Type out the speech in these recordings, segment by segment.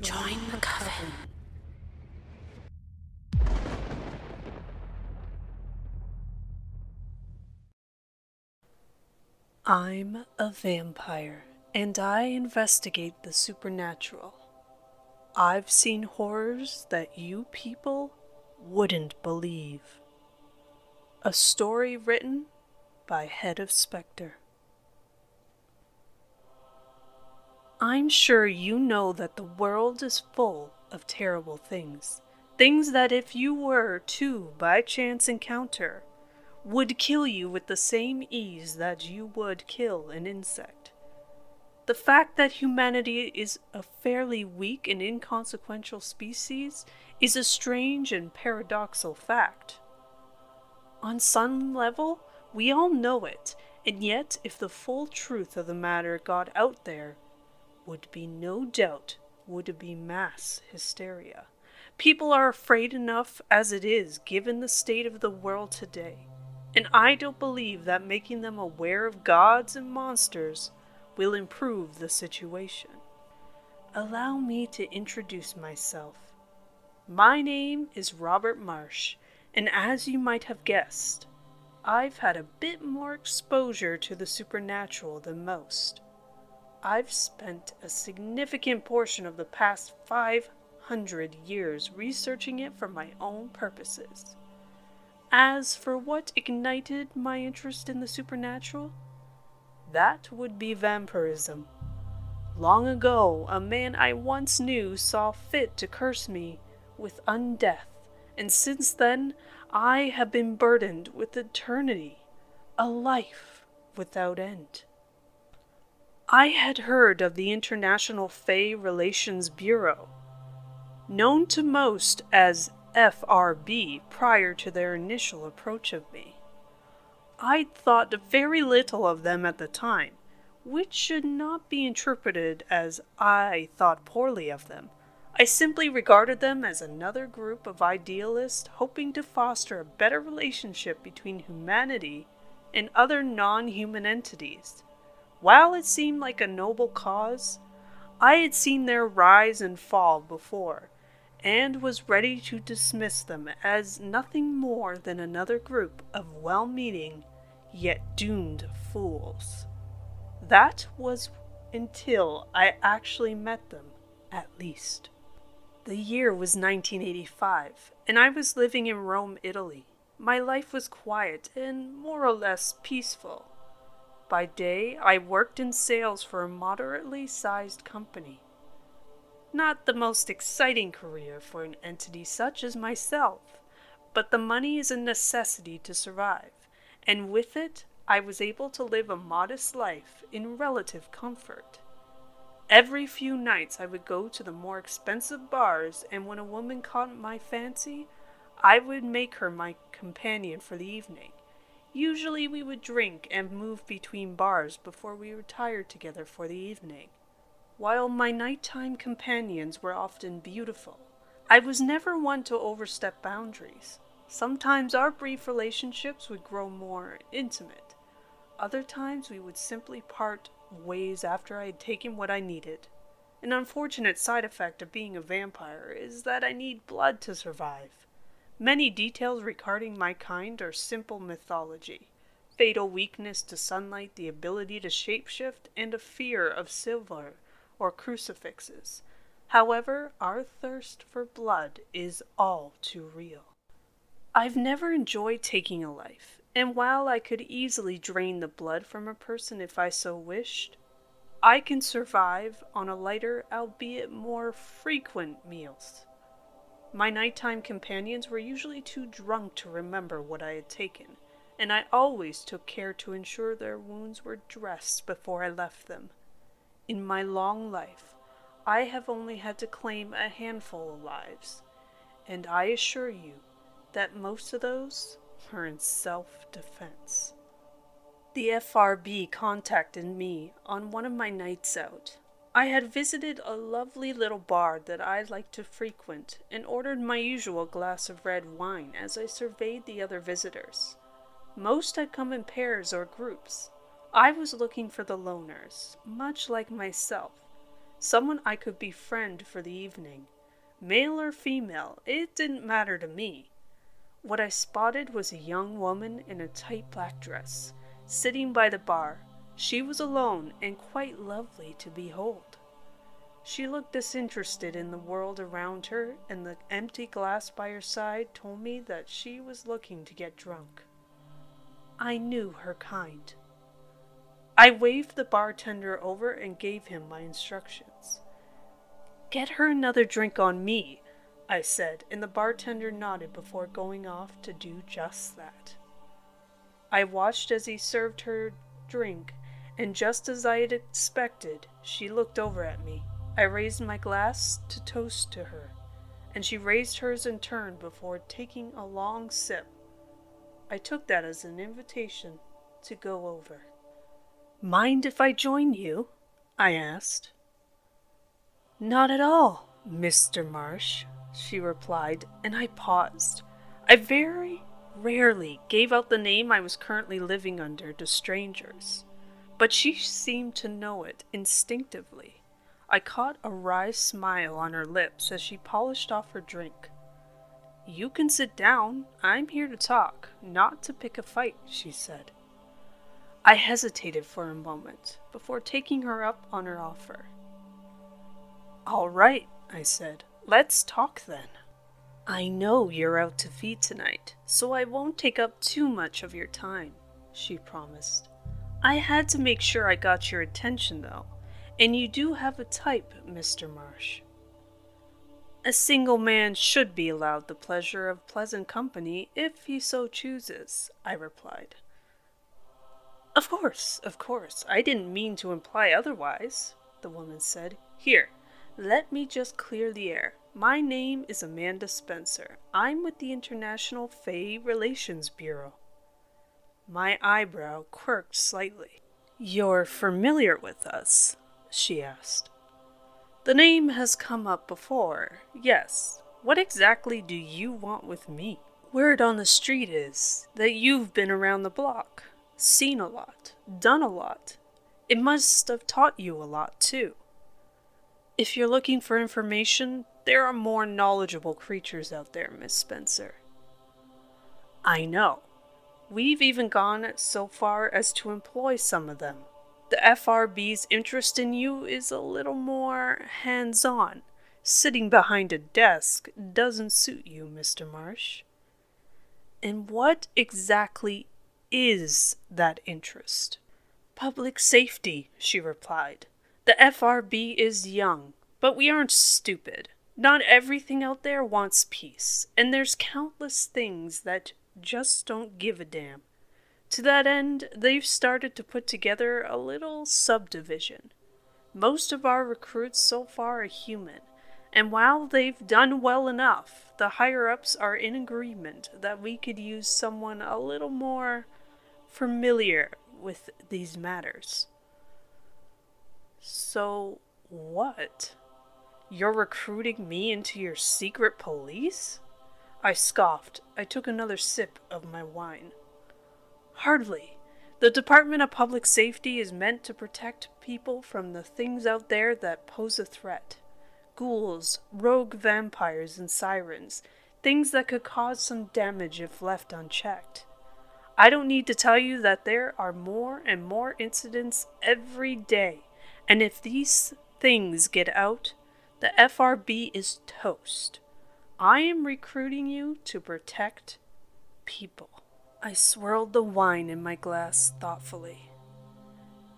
Join the coven. I'm a vampire, and I investigate the supernatural. I've seen horrors that you people wouldn't believe. A story written by HeadOfSpectre. I'm sure you know that the world is full of terrible things. Things that if you were to, by chance, encounter, would kill you with the same ease that you would kill an insect. The fact that humanity is a fairly weak and inconsequential species is a strange and paradoxical fact. On some level, we all know it, and yet if the full truth of the matter got out there, would be no doubt would be mass hysteria. People are afraid enough as it is, given the state of the world today, and I don't believe that making them aware of gods and monsters will improve the situation. Allow me to introduce myself. My name is Robert Marsh, and as you might have guessed, I've had a bit more exposure to the supernatural than most. I've spent a significant portion of the past 500 years researching it for my own purposes. As for what ignited my interest in the supernatural, that would be vampirism. Long ago, a man I once knew saw fit to curse me with undeath, and since then I have been burdened with eternity, a life without end. I had heard of the International Fey Relations Bureau, known to most as FRB prior to their initial approach of me. I'd thought very little of them at the time, which should not be interpreted as I thought poorly of them. I simply regarded them as another group of idealists hoping to foster a better relationship between humanity and other non-human entities. While it seemed like a noble cause, I had seen their rise and fall before, and was ready to dismiss them as nothing more than another group of well-meaning, yet doomed fools. That was until I actually met them, at least. The year was 1985, and I was living in Rome, Italy. My life was quiet and more or less peaceful. By day, I worked in sales for a moderately sized company. Not the most exciting career for an entity such as myself, but the money is a necessity to survive, and with it, I was able to live a modest life in relative comfort. Every few nights I would go to the more expensive bars, and when a woman caught my fancy, I would make her my companion for the evening. Usually we would drink and move between bars before we retired together for the evening. While my nighttime companions were often beautiful, I was never one to overstep boundaries. Sometimes our brief relationships would grow more intimate. Other times we would simply part ways after I had taken what I needed. An unfortunate side effect of being a vampire is that I need blood to survive. Many details regarding my kind are simple mythology. Fatal weakness to sunlight, the ability to shapeshift, and a fear of silver or crucifixes. However, our thirst for blood is all too real. I've never enjoyed taking a life, and while I could easily drain the blood from a person if I so wished, I can survive on a lighter, albeit more frequent meals. My nighttime companions were usually too drunk to remember what I had taken, and I always took care to ensure their wounds were dressed before I left them. In my long life, I have only had to claim a handful of lives, and I assure you that most of those were in self-defense. The FRB contacted me on one of my nights out. I had visited a lovely little bar that I liked to frequent and ordered my usual glass of red wine as I surveyed the other visitors. Most had come in pairs or groups. I was looking for the loners, much like myself, someone I could befriend for the evening. Male or female, it didn't matter to me. What I spotted was a young woman in a tight black dress, sitting by the bar. She was alone and quite lovely to behold. She looked disinterested in the world around her, and the empty glass by her side told me that she was looking to get drunk. I knew her kind. I waved the bartender over and gave him my instructions. "Get her another drink on me," I said, and the bartender nodded before going off to do just that. I watched as he served her drink, and just as I had expected, she looked over at me. I raised my glass to toast to her, and she raised hers in turn before taking a long sip. I took that as an invitation to go over. "Mind if I join you?" I asked. "Not at all, Mr. Marsh," she replied, and I paused. I very rarely gave out the name I was currently living under to strangers, but she seemed to know it instinctively. I caught a wry smile on her lips as she polished off her drink. "You can sit down. I'm here to talk, not to pick a fight," she said. I hesitated for a moment before taking her up on her offer. "All right," I said. "Let's talk then. I know you're out to feed tonight, so I won't take up too much of your time," she promised. "I had to make sure I got your attention, though, and you do have a type, Mr. Marsh." "A single man should be allowed the pleasure of pleasant company if he so chooses," I replied. Of course, I didn't mean to imply otherwise," the woman said. "Here, let me just clear the air. My name is Amanda Spencer. I'm with the International Fey Relations Bureau." My eyebrow quirked slightly. "You're familiar with us?" she asked. "The name has come up before, yes. What exactly do you want with me?" "Word on the street is that you've been around the block, seen a lot, done a lot. It must have taught you a lot, too. If you're looking for information, there are more knowledgeable creatures out there, Miss Spencer." "I know. We've even gone so far as to employ some of them. The FRB's interest in you is a little more hands-on. Sitting behind a desk doesn't suit you, Mr. Marsh." "And what exactly is that interest?" "Public safety," she replied. "The FRB is young, but we aren't stupid. Not everything out there wants peace, and there's countless things that just don't give a damn. To that end, they've started to put together a little subdivision. Most of our recruits so far are human, and while they've done well enough, the higher-ups are in agreement that we could use someone a little more familiar with these matters." "So what? You're recruiting me into your secret police?" I scoffed. I took another sip of my wine. "Hardly. The Department of Public Safety is meant to protect people from the things out there that pose a threat. Ghouls, rogue vampires, and sirens. Things that could cause some damage if left unchecked. I don't need to tell you that there are more and more incidents every day, and if these things get out, the FRB is toast. I am recruiting you to protect people." I swirled the wine in my glass thoughtfully.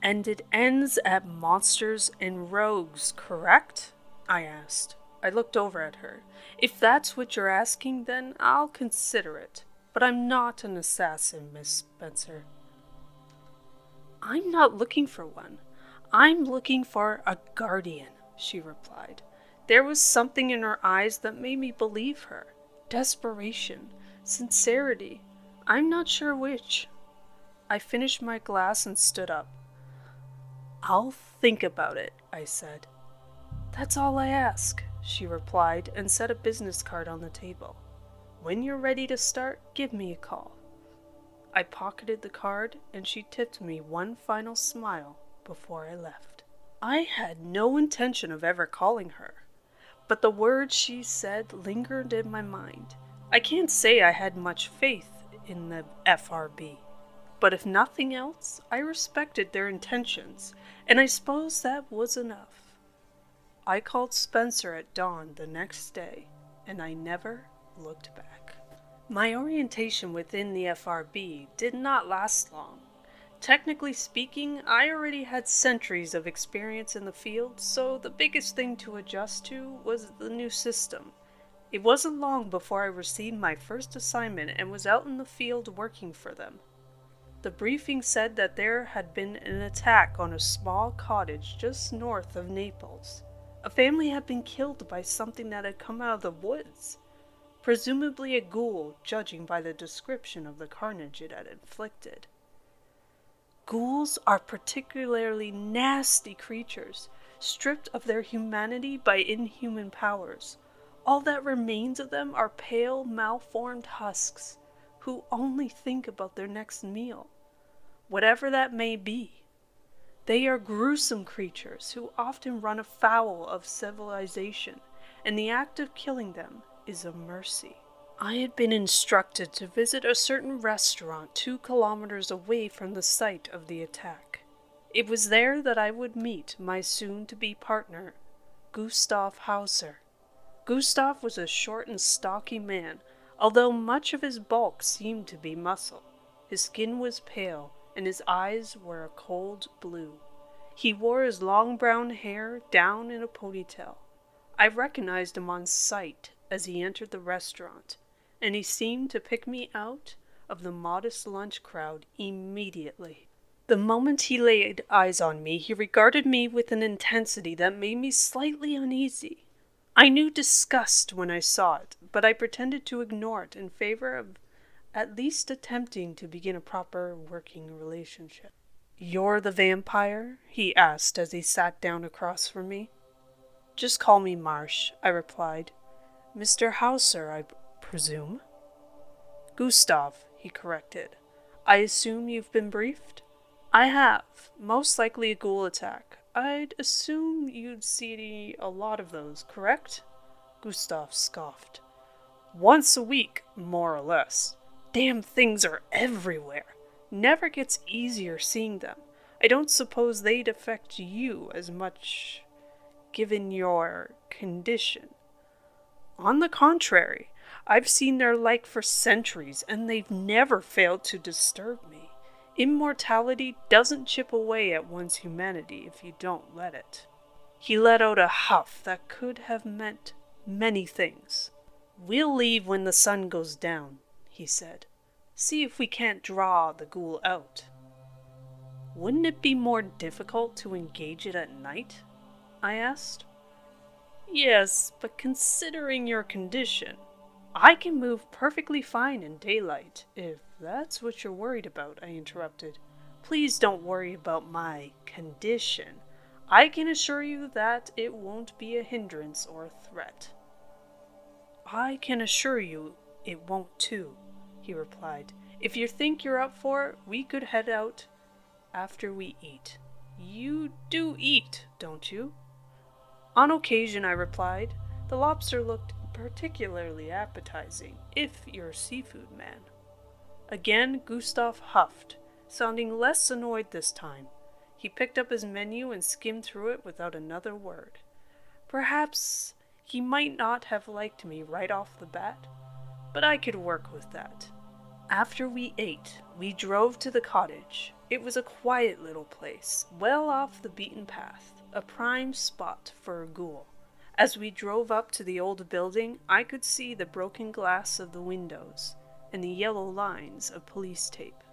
"And it ends at monsters and rogues, correct?" I asked. I looked over at her. "If that's what you're asking, then I'll consider it. But I'm not an assassin, Miss Spencer." "I'm not looking for one. I'm looking for a guardian," she replied. There was something in her eyes that made me believe her. Desperation, sincerity, I'm not sure which. I finished my glass and stood up. "I'll think about it," I said. "That's all I ask," she replied and set a business card on the table. "When you're ready to start, give me a call." I pocketed the card and she tipped me one final smile before I left. I had no intention of ever calling her, but the words she said lingered in my mind. I can't say I had much faith in the FRB, but if nothing else, I respected their intentions, and I suppose that was enough. I called Spencer at dawn the next day, and I never looked back. My orientation within the FRB did not last long. Technically speaking, I already had centuries of experience in the field, so the biggest thing to adjust to was the new system. It wasn't long before I received my first assignment and was out in the field working for them. The briefing said that there had been an attack on a small cottage just north of Naples. A family had been killed by something that had come out of the woods, presumably a ghoul, judging by the description of the carnage it had inflicted. Ghouls are particularly nasty creatures, stripped of their humanity by inhuman powers. All that remains of them are pale, malformed husks, who only think about their next meal, whatever that may be. They are gruesome creatures who often run afoul of civilization, and the act of killing them is a mercy. I had been instructed to visit a certain restaurant 2 kilometers away from the site of the attack. It was there that I would meet my soon-to-be partner, Gustav Hauser. Gustav was a short and stocky man, although much of his bulk seemed to be muscle. His skin was pale, and his eyes were a cold blue. He wore his long brown hair down in a ponytail. I recognized him on sight as he entered the restaurant, and he seemed to pick me out of the modest lunch crowd immediately. The moment he laid eyes on me, he regarded me with an intensity that made me slightly uneasy. I knew disgust when I saw it, but I pretended to ignore it in favor of at least attempting to begin a proper working relationship. "You're the vampire?" he asked as he sat down across from me. "Just call me Marsh," I replied. "Mr. Hauser, I presume?" "Gustav," he corrected. "I assume you've been briefed?" "I have. Most likely a ghoul attack. I'd assume you'd see a lot of those, correct?" Gustav scoffed. "Once a week, more or less. Damn things are everywhere. Never gets easier seeing them. I don't suppose they'd affect you as much, given your condition." "On the contrary, I've seen their like for centuries, and they've never failed to disturb me. Immortality doesn't chip away at one's humanity if you don't let it." He let out a huff that could have meant many things. "We'll leave when the sun goes down," he said. "See if we can't draw the ghoul out." "Wouldn't it be more difficult to engage it at night?" I asked. "Yes, but considering your condition, I can move perfectly fine in daylight, if that's what you're worried about," I interrupted. "Please don't worry about my condition. I can assure you that it won't be a hindrance or a threat." "I can assure you it won't too," he replied. "If you think you're up for it, we could head out after we eat. You do eat, don't you?" "On occasion," I replied. The lobster looked particularly appetizing, if you're a seafood man. Again Gustav huffed, sounding less annoyed this time. He picked up his menu and skimmed through it without another word. Perhaps he might not have liked me right off the bat, but I could work with that. After we ate, we drove to the cottage. It was a quiet little place, well off the beaten path, a prime spot for a ghoul. As we drove up to the old building, I could see the broken glass of the windows and the yellow lines of police tape.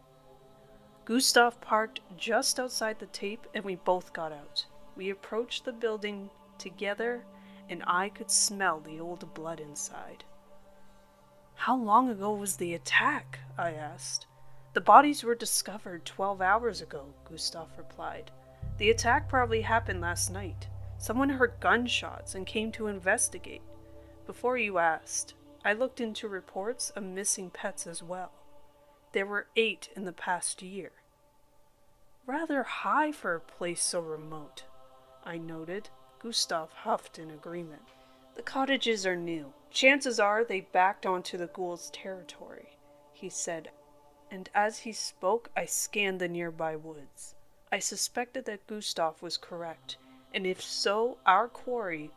Gustav parked just outside the tape, and we both got out. We approached the building together, and I could smell the old blood inside. "How long ago was the attack?" I asked. "The bodies were discovered 12 hours ago," Gustav replied. "The attack probably happened last night. Someone heard gunshots and came to investigate. Before you asked, I looked into reports of missing pets as well. There were 8 in the past year." "Rather high for a place so remote." I noted. Gustav huffed in agreement. The cottages are new. Chances are they backed onto the ghoul's territory, he said, and as he spoke I scanned the nearby woods. I suspected that Gustav was correct, and if so, our quarry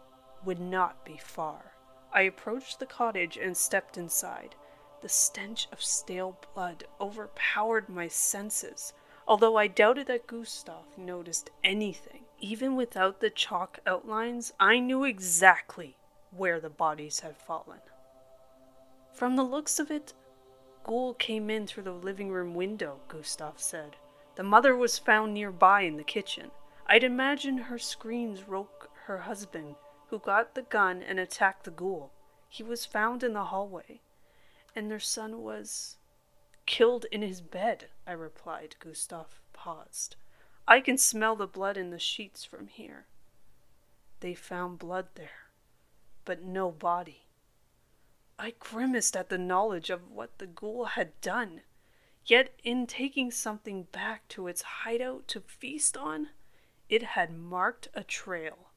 would not be far. I approached the cottage and stepped inside. The stench of stale blood overpowered my senses, although I doubted that Gustav noticed anything. Even without the chalk outlines, I knew exactly where the bodies had fallen. From the looks of it, Ghoul came in through the living room window, Gustav said. The mother was found nearby in the kitchen. I'd imagine her screams woke her husband, who got the gun and attacked the ghoul. He was found in the hallway, and their son was killed in his bed, I replied. Gustav paused. I can smell the blood in the sheets from here. They found blood there, but no body. I grimaced at the knowledge of what the ghoul had done, yet in taking something back to its hideout to feast on, it had marked a trail.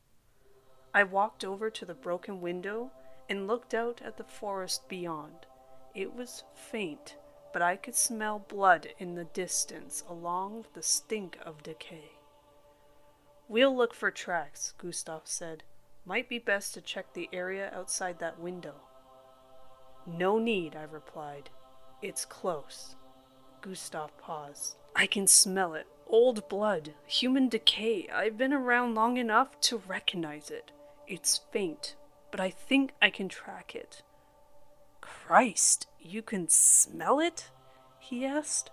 I walked over to the broken window and looked out at the forest beyond. It was faint, but I could smell blood in the distance along with the stink of decay. We'll look for tracks, Gustav said. Might be best to check the area outside that window. No need, I replied. It's close. Gustav paused. I can smell it. Old blood, human decay. I've been around long enough to recognize it. It's faint, but I think I can track it. Christ, you can smell it? He asked.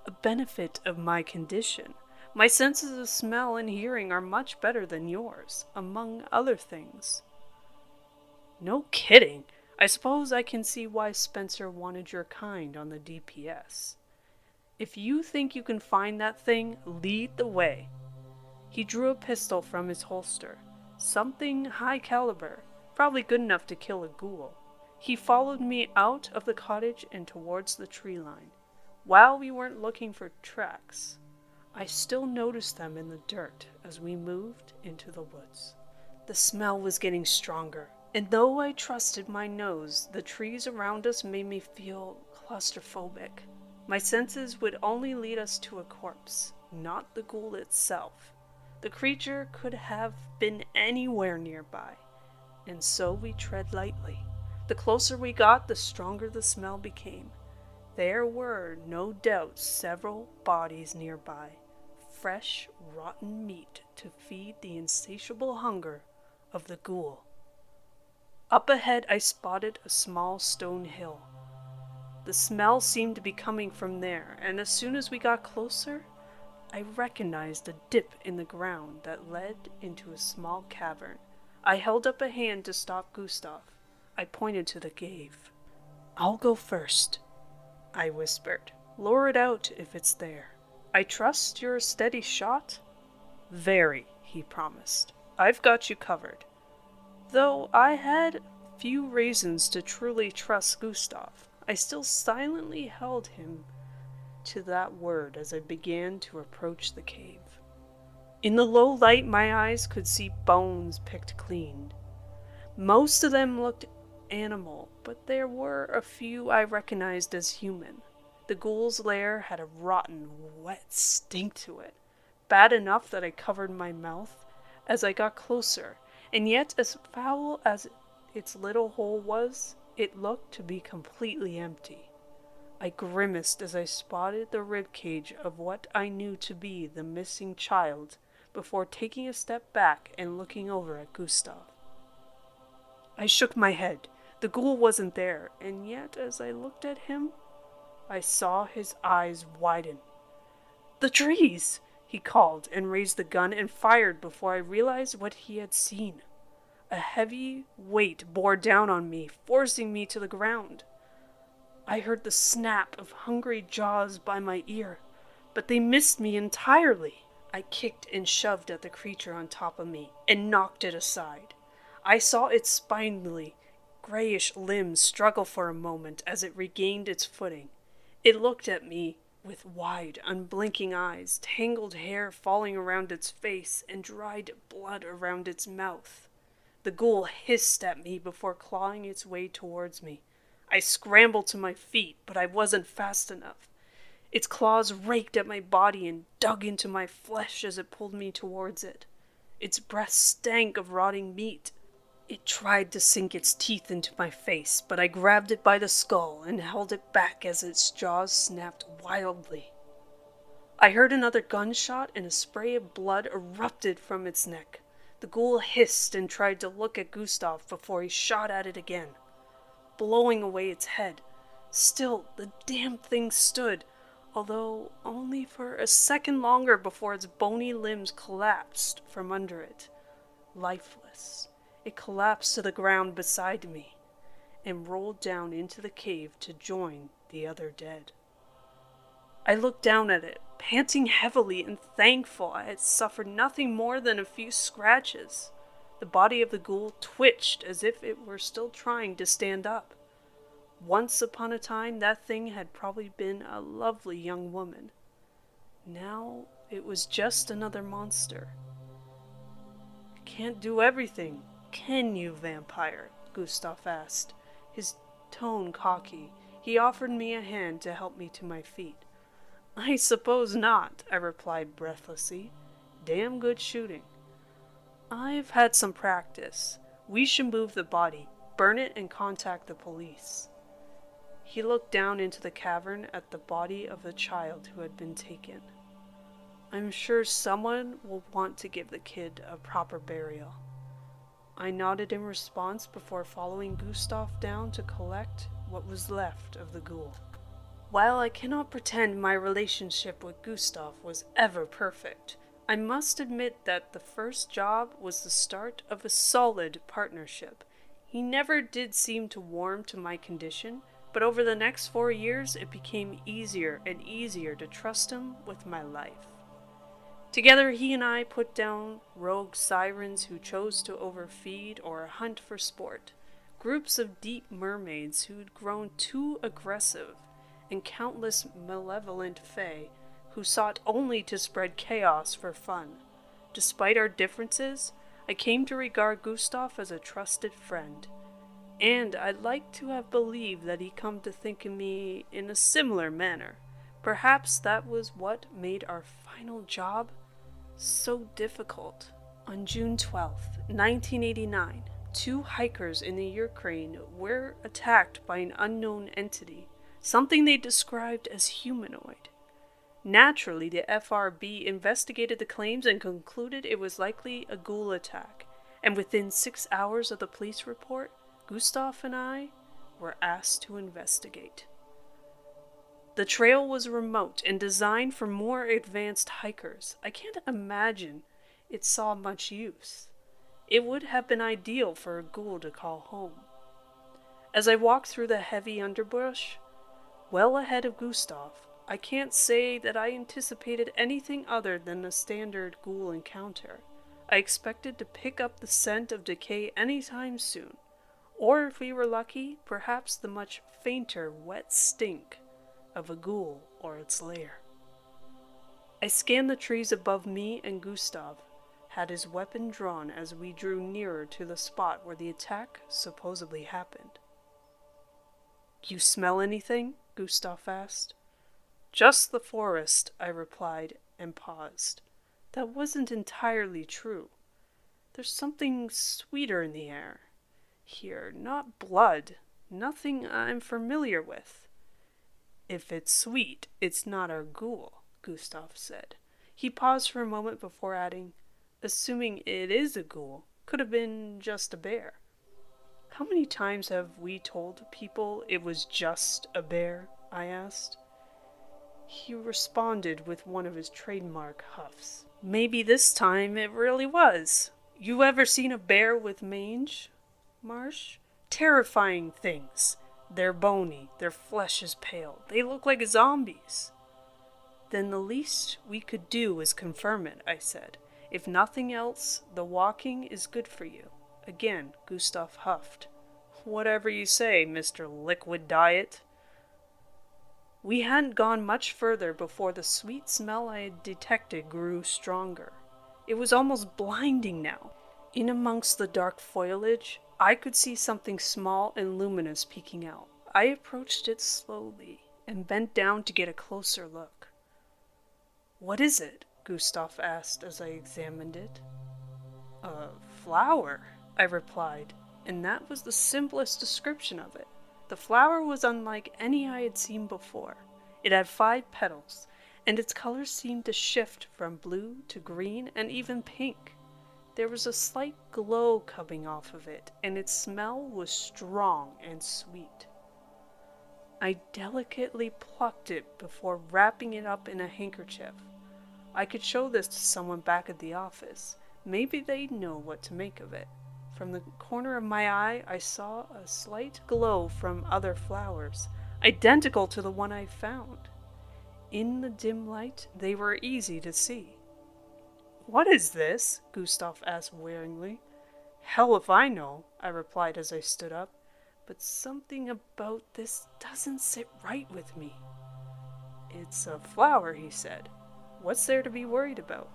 A benefit of my condition. My senses of smell and hearing are much better than yours, among other things. No kidding. I suppose I can see why Spencer wanted your kind on the DPS. If you think you can find that thing, lead the way. He drew a pistol from his holster. Something high caliber, probably good enough to kill a ghoul. He followed me out of the cottage and towards the tree line. While we weren't looking for tracks, I still noticed them in the dirt as we moved into the woods. The smell was getting stronger, and though I trusted my nose, the trees around us made me feel claustrophobic. My senses would only lead us to a corpse, not the ghoul itself. The creature could have been anywhere nearby, and so we tread lightly. The closer we got, the stronger the smell became. There were, no doubt, several bodies nearby. Fresh, rotten meat to feed the insatiable hunger of the ghoul. Up ahead I spotted a small stone hill. The smell seemed to be coming from there, and as soon as we got closer, I recognized a dip in the ground that led into a small cavern. I held up a hand to stop Gustav. I pointed to the cave. I'll go first, I whispered. Lure it out if it's there. I trust you're a steady shot? Very, he promised. I've got you covered. Though I had few reasons to truly trust Gustav, I still silently held him to that word as I began to approach the cave. In the low light, my eyes could see bones picked clean. Most of them looked animal, but there were a few I recognized as human. The ghoul's lair had a rotten, wet stink to it, bad enough that I covered my mouth as I got closer, and yet as foul as its little hole was, it looked to be completely empty. I grimaced as I spotted the ribcage of what I knew to be the missing child before taking a step back and looking over at Gustav. I shook my head. The ghoul wasn't there, and yet as I looked at him, I saw his eyes widen. The trees! He called and raised the gun and fired before I realized what he had seen. A heavy weight bore down on me, forcing me to the ground. I heard the snap of hungry jaws by my ear, but they missed me entirely. I kicked and shoved at the creature on top of me and knocked it aside. I saw its spindly, grayish limbs struggle for a moment as it regained its footing. It looked at me with wide, unblinking eyes, tangled hair falling around its face, and dried blood around its mouth. The ghoul hissed at me before clawing its way towards me. I scrambled to my feet, but I wasn't fast enough. Its claws raked at my body and dug into my flesh as it pulled me towards it. Its breath stank of rotting meat. It tried to sink its teeth into my face, but I grabbed it by the skull and held it back as its jaws snapped wildly. I heard another gunshot and a spray of blood erupted from its neck. The ghoul hissed and tried to look at Gustav before he shot at it again, blowing away its head. Still, the damn thing stood, although only for a second longer before its bony limbs collapsed from under it, lifeless. It collapsed to the ground beside me and rolled down into the cave to join the other dead. I looked down at it, panting heavily and thankful I had suffered nothing more than a few scratches. The body of the ghoul twitched as if it were still trying to stand up. Once upon a time, that thing had probably been a lovely young woman. Now it was just another monster. "Can't do everything, can you, vampire?" Gustav asked, his tone cocky. He offered me a hand to help me to my feet. "I suppose not," I replied breathlessly. "Damn good shooting." "I've had some practice. We should move the body, burn it, and contact the police." He looked down into the cavern at the body of the child who had been taken. "I'm sure someone will want to give the kid a proper burial." I nodded in response before following Gustav down to collect what was left of the ghoul. While I cannot pretend my relationship with Gustav was ever perfect, I must admit that the first job was the start of a solid partnership. He never did seem to warm to my condition, but over the next 4 years it became easier and easier to trust him with my life. Together he and I put down rogue sirens who chose to overfeed or hunt for sport, groups of deep mermaids who'd grown too aggressive, and countless malevolent fae who sought only to spread chaos for fun. Despite our differences, I came to regard Gustav as a trusted friend, and I'd like to have believed that he'd come to think of me in a similar manner. Perhaps that was what made our final job so difficult. On June 12th, 1989, 2 hikers in the Ukraine were attacked by an unknown entity, something they described as humanoid. Naturally, the FRB investigated the claims and concluded it was likely a ghoul attack, and within 6 hours of the police report, Gustav and I were asked to investigate. The trail was remote and designed for more advanced hikers. I can't imagine it saw much use. It would have been ideal for a ghoul to call home. As I walked through the heavy underbrush, well ahead of Gustav, I can't say that I anticipated anything other than a standard ghoul encounter. I expected to pick up the scent of decay anytime soon, or if we were lucky, perhaps the much fainter wet stink of a ghoul or its lair. I scanned the trees above me, and Gustav had his weapon drawn as we drew nearer to the spot where the attack supposedly happened. "You smell anything?" Gustav asked. "Just the forest," I replied, and paused. That wasn't entirely true. There's something sweeter in the air here, not blood, nothing I'm familiar with. "If it's sweet, it's not our ghoul," Gustav said. He paused for a moment before adding, "Assuming it is a ghoul, could have been just a bear." "How many times have we told people it was just a bear?" I asked. He responded with one of his trademark huffs. "Maybe this time it really was. You ever seen a bear with mange, Marsh? Terrifying things. They're bony, their flesh is pale, they look like zombies." "Then the least we could do is confirm it," I said. "If nothing else, the walking is good for you." Again, Gustav huffed. "Whatever you say, Mr. Liquid Diet." We hadn't gone much further before the sweet smell I had detected grew stronger. It was almost blinding now. In amongst the dark foliage, I could see something small and luminous peeking out. I approached it slowly and bent down to get a closer look. "What is it?" Gustav asked as I examined it. "A flower," I replied, and that was the simplest description of it. The flower was unlike any I had seen before. It had 5 petals, and its colors seemed to shift from blue to green and even pink. There was a slight glow coming off of it, and its smell was strong and sweet. I delicately plucked it before wrapping it up in a handkerchief. I could show this to someone back at the office. Maybe they'd know what to make of it. From the corner of my eye, I saw a slight glow from other flowers, identical to the one I found. In the dim light, they were easy to see. "What is this?" Gustav asked wearily. "Hell if I know," I replied as I stood up, "but something about this doesn't sit right with me." "It's a flower," he said. "What's there to be worried about?"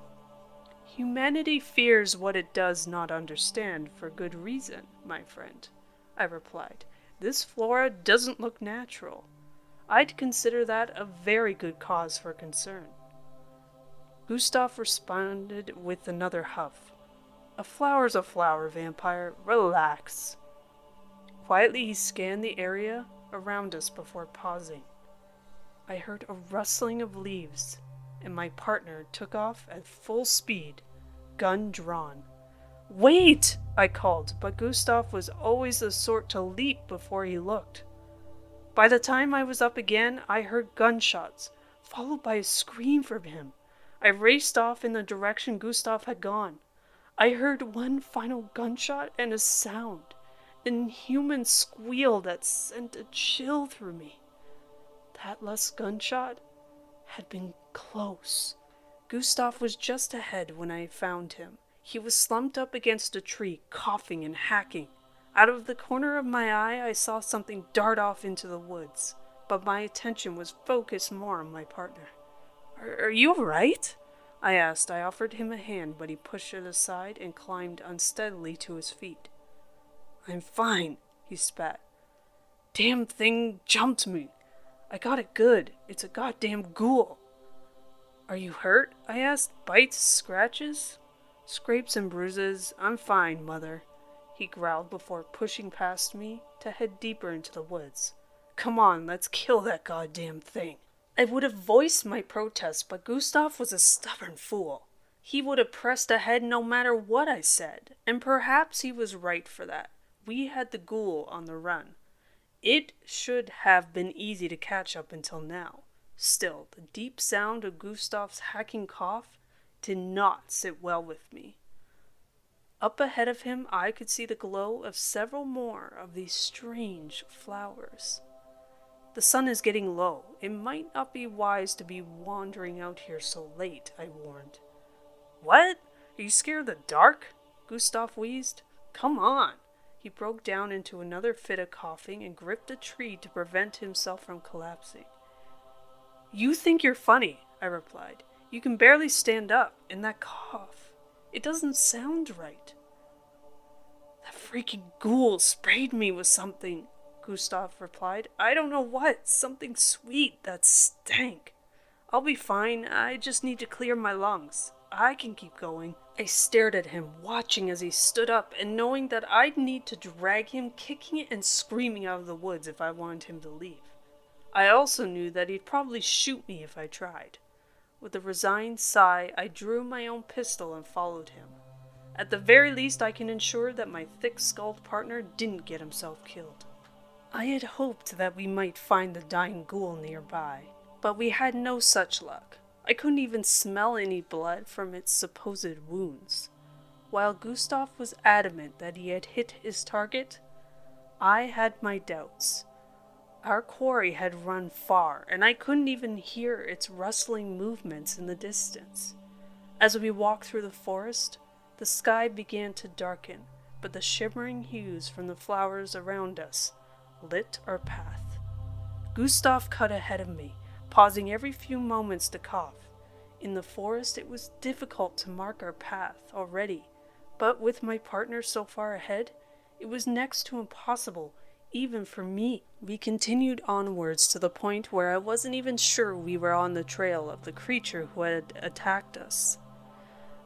"Humanity fears what it does not understand for good reason, my friend," I replied. "This flora doesn't look natural. I'd consider that a very good cause for concern." Gustav responded with another huff. "A flower's a flower, vampire. Relax." Quietly he scanned the area around us before pausing. I heard a rustling of leaves, and my partner took off at full speed, gun drawn. "Wait!" I called, but Gustav was always the sort to leap before he looked. By the time I was up again, I heard gunshots, followed by a scream from him. I raced off in the direction Gustav had gone. I heard one final gunshot and a sound, an inhuman squeal that sent a chill through me. That last gunshot had been close. Gustav was just ahead when I found him. He was slumped up against a tree, coughing and hacking. Out of the corner of my eye, I saw something dart off into the woods, but my attention was focused more on my partner. Are you all right?" I asked. I offered him a hand, but he pushed it aside and climbed unsteadily to his feet. "I'm fine," he spat. "Damn thing jumped me. I got it good. It's a goddamn ghoul." "Are you hurt?" I asked. "Bites, scratches?" "Scrapes and bruises. I'm fine, mother," he growled before pushing past me to head deeper into the woods. "Come on, let's kill that goddamn thing." I would have voiced my protest, but Gustav was a stubborn fool. He would have pressed ahead no matter what I said, and perhaps he was right for that. We had the ghoul on the run. It should have been easy to catch up until now. Still, the deep sound of Gustav's hacking cough did not sit well with me. Up ahead of him, I could see the glow of several more of these strange flowers. "The sun is getting low. It might not be wise to be wandering out here so late," I warned. "What? Are you scared of the dark?" Gustav wheezed. "Come on." He broke down into another fit of coughing and gripped a tree to prevent himself from collapsing. "You think you're funny," I replied. "You can barely stand up, and that cough, it doesn't sound right." "That freaking ghoul sprayed me with something," Gustav replied. "I don't know what. Something sweet that stank. I'll be fine. I just need to clear my lungs. I can keep going." I stared at him, watching as he stood up and knowing that I'd need to drag him kicking and screaming out of the woods if I wanted him to leave. I also knew that he'd probably shoot me if I tried. With a resigned sigh, I drew my own pistol and followed him. At the very least, I can ensure that my thick-skulled partner didn't get himself killed. I had hoped that we might find the dying ghoul nearby, but we had no such luck. I couldn't even smell any blood from its supposed wounds. While Gustav was adamant that he had hit his target, I had my doubts. Our quarry had run far, and I couldn't even hear its rustling movements in the distance. As we walked through the forest, the sky began to darken, but the shimmering hues from the flowers around us lit our path. Gustav cut ahead of me, pausing every few moments to cough. In the forest, it was difficult to mark our path already, but with my partner so far ahead, it was next to impossible, even for me. We continued onwards to the point where I wasn't even sure we were on the trail of the creature who had attacked us.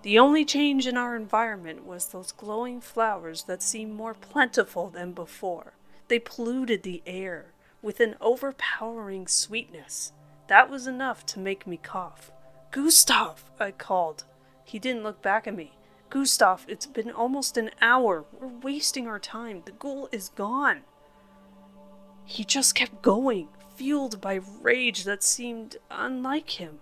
The only change in our environment was those glowing flowers that seemed more plentiful than before. They polluted the air with an overpowering sweetness. That was enough to make me cough. "Gustav!" I called. He didn't look back at me. "Gustav, it's been almost an hour. We're wasting our time. The ghoul is gone." He just kept going, fueled by rage that seemed unlike him.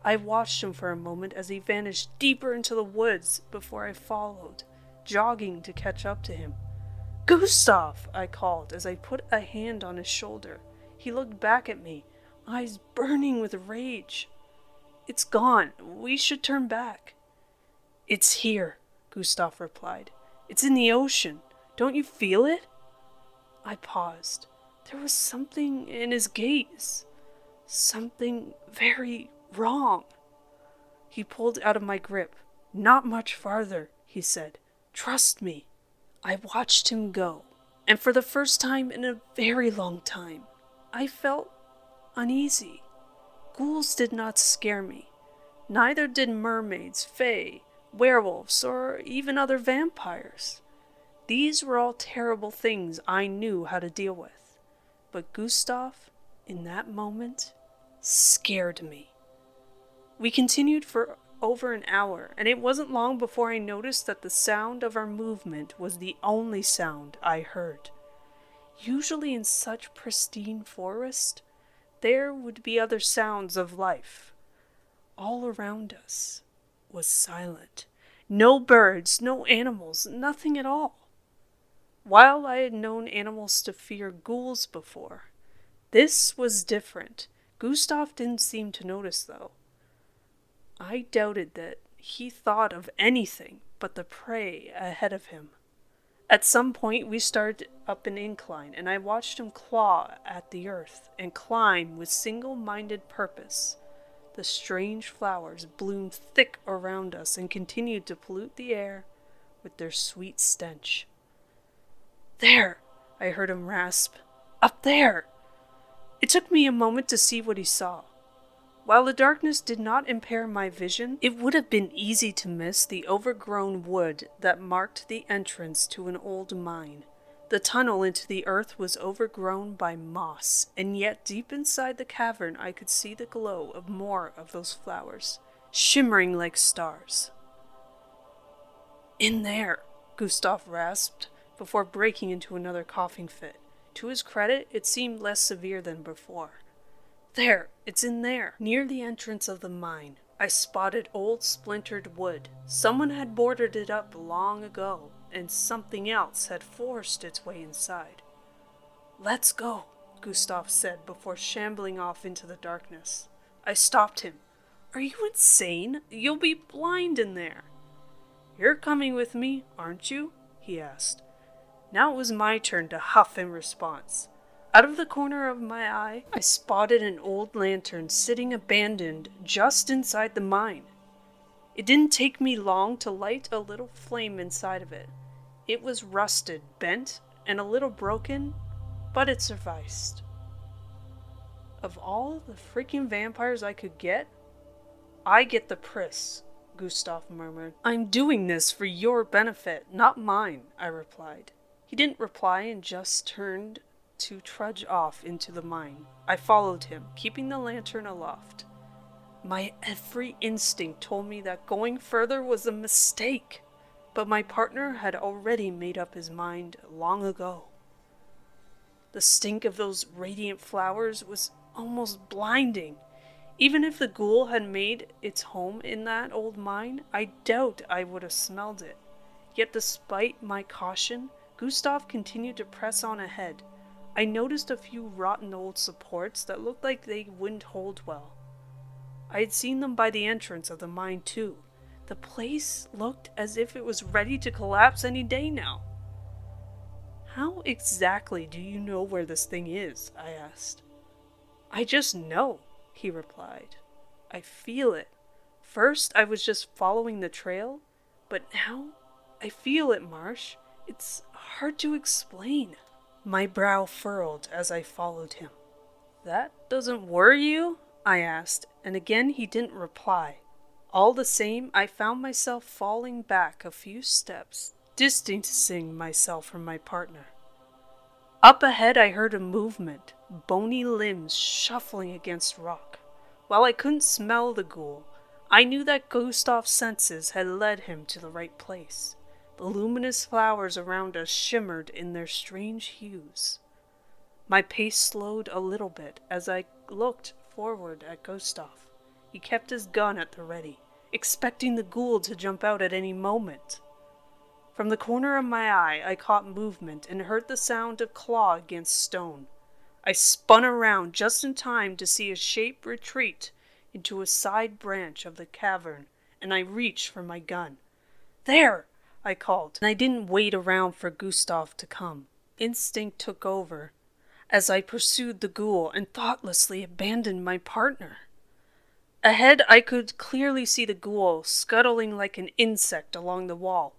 I watched him for a moment as he vanished deeper into the woods before I followed, jogging to catch up to him. "Gustav!" I called as I put a hand on his shoulder. He looked back at me, eyes burning with rage. "It's gone. We should turn back." "It's here," Gustav replied. "It's in the ocean. Don't you feel it?" I paused. There was something in his gaze. Something very wrong. He pulled out of my grip. "Not much farther," he said. "Trust me." I watched him go, and for the first time in a very long time, I felt uneasy. Ghouls did not scare me. Neither did mermaids, fae, werewolves, or even other vampires. These were all terrible things I knew how to deal with. But Gustav, in that moment, scared me. We continued for over an hour, and it wasn't long before I noticed that the sound of our movement was the only sound I heard. Usually in such pristine forest, there would be other sounds of life. All around us was silent. No birds, no animals, nothing at all. While I had known animals to fear ghouls before, this was different. Gustav didn't seem to notice, though. I doubted that he thought of anything but the prey ahead of him. At some point, we started up an incline, and I watched him claw at the earth and climb with single-minded purpose. The strange flowers bloomed thick around us and continued to pollute the air with their sweet stench. "There!" I heard him rasp. "Up there!" It took me a moment to see what he saw. While the darkness did not impair my vision, it would have been easy to miss the overgrown wood that marked the entrance to an old mine. The tunnel into the earth was overgrown by moss, and yet deep inside the cavern I could see the glow of more of those flowers, shimmering like stars. "In there," Gustav rasped, before breaking into another coughing fit. To his credit, it seemed less severe than before. "There, it's in there." Near the entrance of the mine, I spotted old splintered wood. Someone had boarded it up long ago, and something else had forced its way inside. "Let's go," Gustav said before shambling off into the darkness. I stopped him. "Are you insane? You'll be blind in there." "You're coming with me, aren't you?" he asked. Now it was my turn to huff in response. Out of the corner of my eye, I spotted an old lantern sitting abandoned just inside the mine. It didn't take me long to light a little flame inside of it. It was rusted, bent, and a little broken, but it sufficed. Of all the freaking vampires I could get, I get the priss, Gustav murmured. "I'm doing this for your benefit, not mine," I replied. He didn't reply and just turned to trudge off into the mine. I followed him, keeping the lantern aloft. My every instinct told me that going further was a mistake, but my partner had already made up his mind long ago. The stink of those radiant flowers was almost blinding. Even if the ghoul had made its home in that old mine, I doubt I would have smelled it. Yet despite my caution, Gustav continued to press on ahead. I noticed a few rotten old supports that looked like they wouldn't hold well. I had seen them by the entrance of the mine too. The place looked as if it was ready to collapse any day now. "How exactly do you know where this thing is?" I asked. I just know, he replied. I feel it. First, I was just following the trail, but now I feel it, Marsh. It's hard to explain. My brow furrowed as I followed him. That doesn't worry you? I asked, and again he didn't reply. All the same, I found myself falling back a few steps, distancing myself from my partner. Up ahead I heard a movement, bony limbs shuffling against rock. While I couldn't smell the ghoul, I knew that Gustav's senses had led him to the right place. The luminous flowers around us shimmered in their strange hues. My pace slowed a little bit as I looked forward at Gustav. He kept his gun at the ready, expecting the ghoul to jump out at any moment. From the corner of my eye, I caught movement and heard the sound of claw against stone. I spun around just in time to see a shape retreat into a side branch of the cavern, and I reached for my gun. There! I called, and I didn't wait around for Gustav to come. Instinct took over as I pursued the ghoul and thoughtlessly abandoned my partner. Ahead, I could clearly see the ghoul scuttling like an insect along the wall,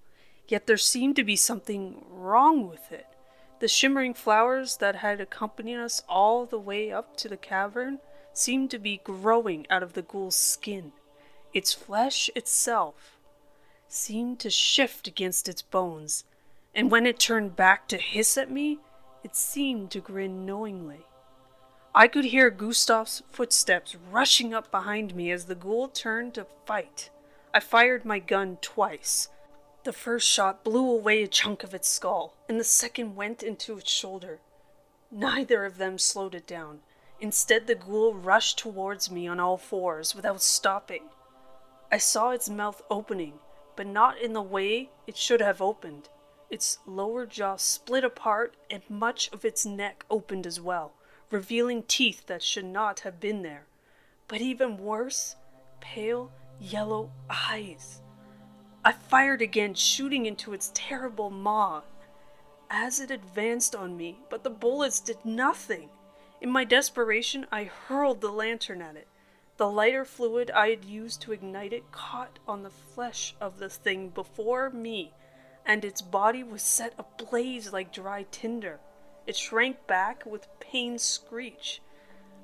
yet there seemed to be something wrong with it. The shimmering flowers that had accompanied us all the way up to the cavern seemed to be growing out of the ghoul's skin. Its flesh itself seemed to shift against its bones, and when it turned back to hiss at me, it seemed to grin knowingly. I could hear Gustav's footsteps rushing up behind me as the ghoul turned to fight. I fired my gun twice. The first shot blew away a chunk of its skull, and the second went into its shoulder. Neither of them slowed it down. Instead, the ghoul rushed towards me on all fours without stopping. I saw its mouth opening, but not in the way it should have opened. Its lower jaw split apart, and much of its neck opened as well, revealing teeth that should not have been there. But even worse, pale yellow eyes. I fired again, shooting into its terrible maw as it advanced on me, but the bullets did nothing. In my desperation, I hurled the lantern at it. The lighter fluid I had used to ignite it caught on the flesh of the thing before me, and its body was set ablaze like dry tinder. It shrank back with pained screech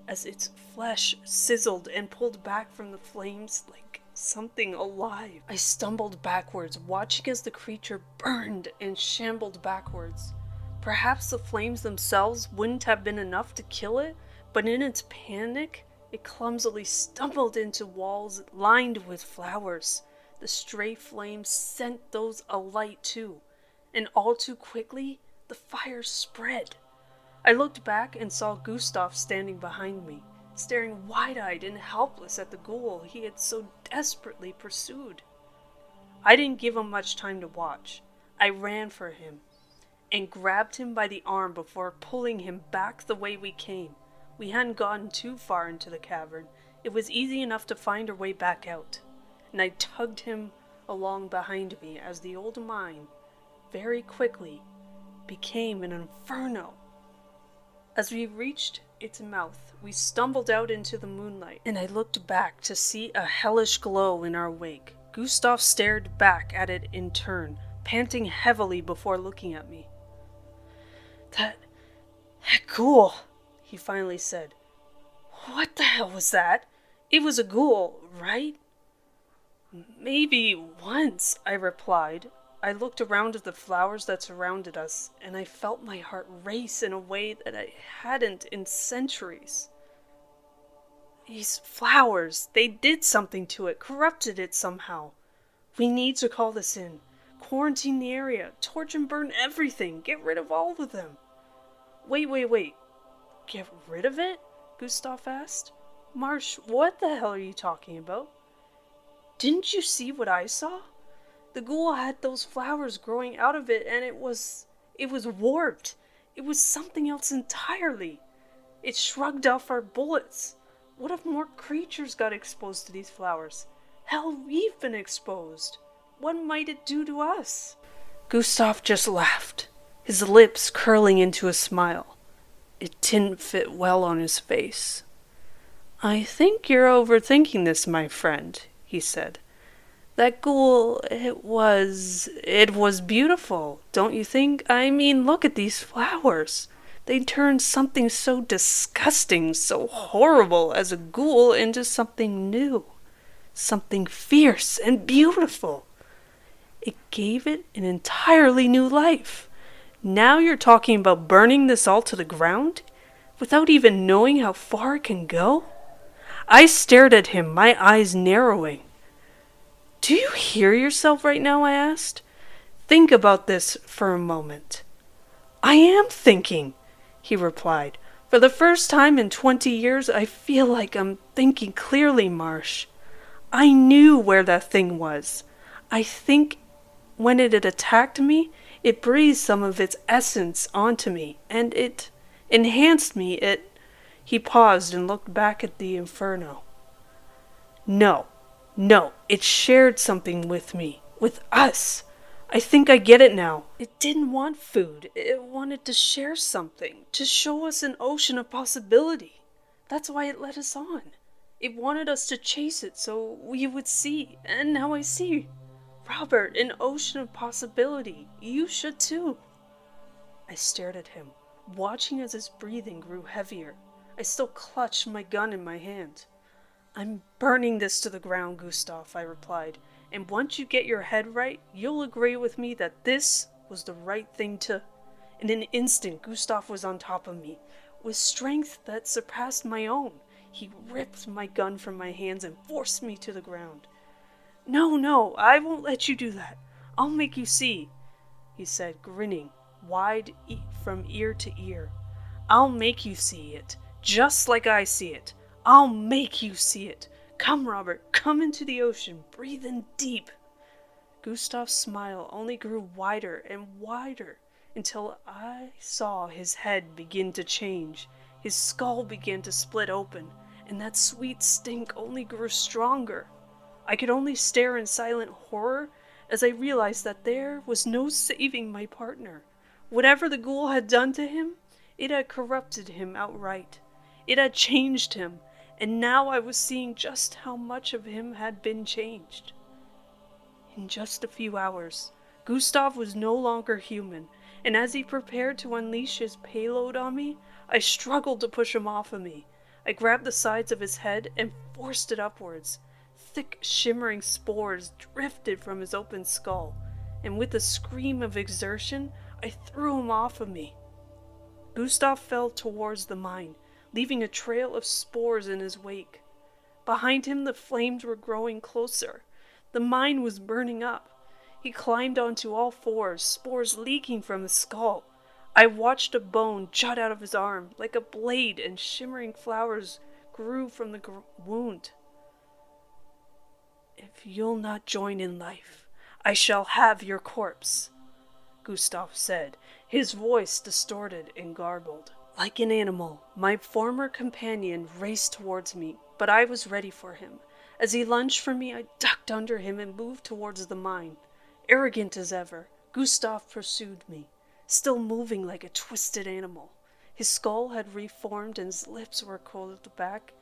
as its flesh sizzled and pulled back from the flames like something alive. I stumbled backwards, watching as the creature burned and shambled backwards. Perhaps the flames themselves wouldn't have been enough to kill it, but in its panic, it clumsily stumbled into walls lined with flowers. The stray flames sent those alight too, and all too quickly, the fire spread. I looked back and saw Gustav standing behind me, staring wide-eyed and helpless at the ghoul he had so desperately pursued. I didn't give him much time to watch. I ran for him and grabbed him by the arm before pulling him back the way we came. We hadn't gotten too far into the cavern. It was easy enough to find our way back out, and I tugged him along behind me as the old mine very quickly became an inferno. As we reached its mouth, we stumbled out into the moonlight, and I looked back to see a hellish glow in our wake. Gustav stared back at it in turn, panting heavily before looking at me. That ghoul, he finally said. What the hell was that? It was a ghoul, right? Maybe once, I replied. I looked around at the flowers that surrounded us, and I felt my heart race in a way that I hadn't in centuries. These flowers, they did something to it, corrupted it somehow. We need to call this in. Quarantine the area, torch and burn everything, get rid of all of them. Wait. Get rid of it? Gustav asked. Marsh, what the hell are you talking about? Didn't you see what I saw? The ghoul had those flowers growing out of it, and it was warped. It was something else entirely. It shrugged off our bullets. What if more creatures got exposed to these flowers? Hell, we've been exposed. What might it do to us? Gustav just laughed, his lips curling into a smile. It didn't fit well on his face. I think you're overthinking this, my friend, he said. That ghoul, it was beautiful, don't you think? I mean, look at these flowers. They turned something so disgusting, so horrible as a ghoul into something new, something fierce and beautiful. It gave it an entirely new life. Now you're talking about burning this all to the ground, without even knowing how far it can go? I stared at him, my eyes narrowing. Do you hear yourself right now? I asked. Think about this for a moment. I am thinking, he replied. For the first time in 20 years, I feel like I'm thinking clearly, Marsh. I knew where that thing was. I think when it had attacked me, it breathed some of its essence onto me, and it enhanced me. He paused and looked back at the inferno. No, it shared something with me, with us. I think I get it now. It didn't want food. It wanted to share something, to show us an ocean of possibility. That's why it led us on. It wanted us to chase it so we would see, and now I see. Robert, an ocean of possibility. You should too. I stared at him, watching as his breathing grew heavier. I still clutched my gun in my hand. I'm burning this to the ground, Gustav, I replied. And once you get your head right, you'll agree with me that this was the right thing to... In an instant, Gustav was on top of me, with strength that surpassed my own. He ripped my gun from my hands and forced me to the ground. No, I won't let you do that. I'll make you see, he said, grinning, wide from ear to ear. I'll make you see it, just like I see it. I'll make you see it. Come, Robert, come into the ocean, breathe in deep. Gustav's smile only grew wider and wider until I saw his head begin to change. His skull began to split open, and that sweet stink only grew stronger. I could only stare in silent horror as I realized that there was no saving my partner. Whatever the ghoul had done to him, it had corrupted him outright. It had changed him, and now I was seeing just how much of him had been changed. In just a few hours, Gustav was no longer human, and as he prepared to unleash his payload on me, I struggled to push him off of me. I grabbed the sides of his head and forced it upwards. Thick, shimmering spores drifted from his open skull, and with a scream of exertion, I threw him off of me. Gustav fell towards the mine, leaving a trail of spores in his wake. Behind him, the flames were growing closer. The mine was burning up. He climbed onto all fours, spores leaking from his skull. I watched a bone jut out of his arm like a blade, and shimmering flowers grew from the wound. If you'll not join in life, I shall have your corpse, Gustav said, his voice distorted and garbled. Like an animal, my former companion raced towards me, but I was ready for him. As he lunged for me, I ducked under him and moved towards the mine. Arrogant as ever, Gustav pursued me, still moving like a twisted animal. His skull had reformed and his lips were curled back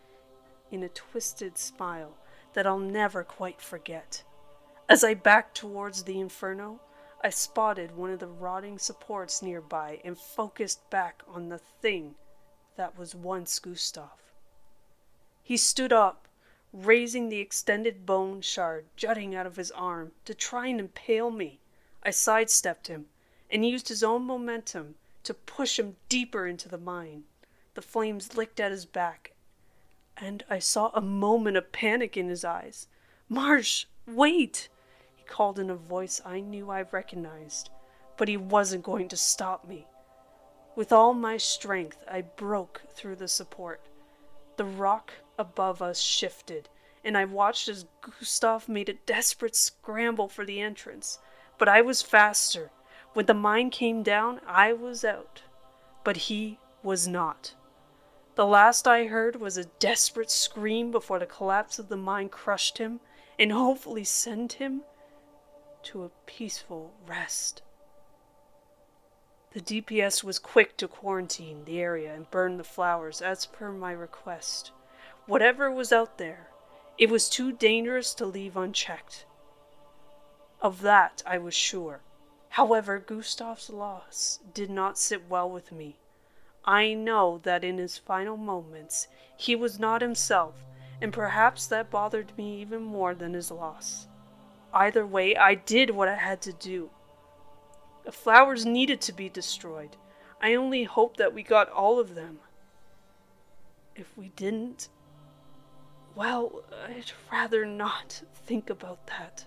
in a twisted smile that I'll never quite forget. As I backed towards the inferno, I spotted one of the rotting supports nearby and focused back on the thing that was once Gustav. He stood up, raising the extended bone shard jutting out of his arm to try and impale me. I sidestepped him and used his own momentum to push him deeper into the mine. The flames licked at his back, and I saw a moment of panic in his eyes. "Marsh, wait!" he called in a voice I knew I recognized, but he wasn't going to stop me. With all my strength, I broke through the support. The rock above us shifted, and I watched as Gustav made a desperate scramble for the entrance, but I was faster. When the mine came down, I was out, but he was not. The last I heard was a desperate scream before the collapse of the mine crushed him and hopefully sent him to a peaceful rest. The DPS was quick to quarantine the area and burn the flowers as per my request. Whatever was out there, it was too dangerous to leave unchecked. Of that I was sure. However, Gustav's loss did not sit well with me. I know that in his final moments he was not himself, and perhaps that bothered me even more than his loss. Either way, I did what I had to do. The flowers needed to be destroyed. I only hope that we got all of them. If we didn't, well, I'd rather not think about that.